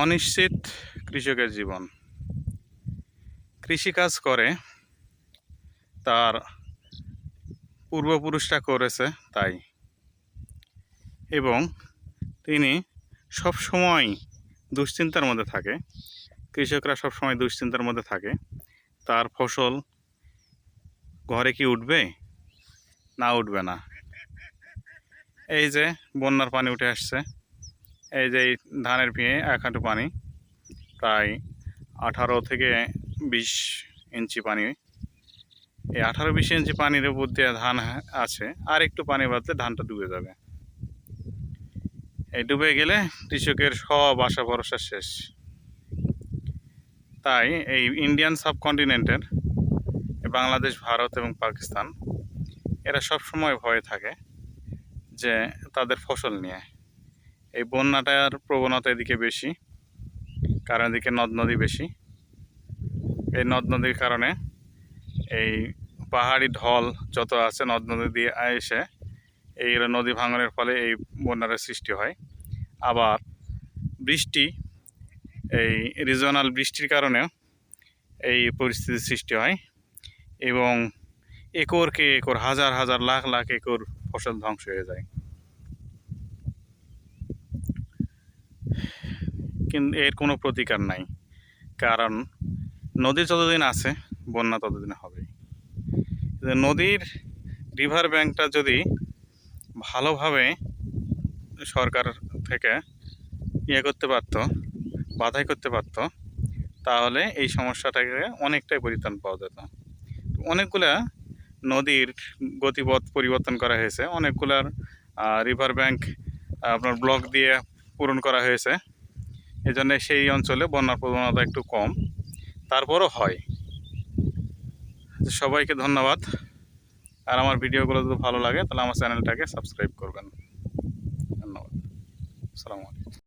অনিশ্চিত কৃষকের জীবন। কৃষিকাজ করে তার পূর্বপুরুষরা করেছে তাই, এবং তিনি সবসময় দুশ্চিন্তার মধ্যে থাকে। কৃষকরা সবসময় দুশ্চিন্তার মধ্যে থাকে, তার ফসল ঘরে কি উঠবে না উঠবে না। এই যে বন্যার পানি উঠে আসছে, এই যে ধানের ভিঁয়ে 1 হাঁটু পানি, প্রায় 18 থেকে 20 ইঞ্চি পানি। এই 18-20 ইঞ্চি পানির উপর দিয়ে ধান আছে, আর একটু পানি বাদলে ধানটা ডুবে যাবে। এই ডুবে গেলে কৃষকের সব আশা ভরসা শেষ। তাই এই ইন্ডিয়ান সাবকন্টিনেন্টের বাংলাদেশ, ভারত এবং পাকিস্তান, এরা সব সময় ভয়ে থাকে যে তাদের ফসল নিয়ে। এই বন্যাটার প্রবণতা এদিকে বেশি, কারণ এদিকে নদ নদী বেশি। এই নদ নদীর কারণে এই পাহাড়ি ঢল যত আছে নদ নদী দিয়ে এসে এই নদী ভাঙনের ফলে এই বন্যার সৃষ্টি হয়। আবার বৃষ্টি, এই রিজনাল বৃষ্টির কারণেও এই পরিস্থিতির সৃষ্টি হয়, এবং একরকে একর, হাজার হাজার লাখ লাখ একর ফসল ধ্বংস হয়ে যায়। কিন্তু এর কোনো প্রতিকার নাই, কারণ নদী যতদিন আছে বন্যা ততদিন হবেই। নদীর রিভার ব্যাঙ্কটা যদি ভালোভাবে সরকার থেকে করতে পারতো, বাধাই করতে পারতো, তাহলে এই সমস্যাটাকে অনেকটাই পরিত্রাণ পাওয়া যেত। অনেকগুলা নদীর গতিপথ পরিবর্তন করা হয়েছে, অনেকগুলার রিভার ব্যাঙ্ক আপনার ব্লক দিয়ে পূরণ করা হয়েছে। এই জন্যে সেই অঞ্চলে বন্যার প্রবণতা একটু কম, তারপরও হয়। সবাইকে ধন্যবাদ। আর আমার ভিডিওগুলো যদি ভালো লাগে তাহলে আমার চ্যানেলটাকে সাবস্ক্রাইব করবেন। ধন্যবাদ। আসসালামু আলাইকুম।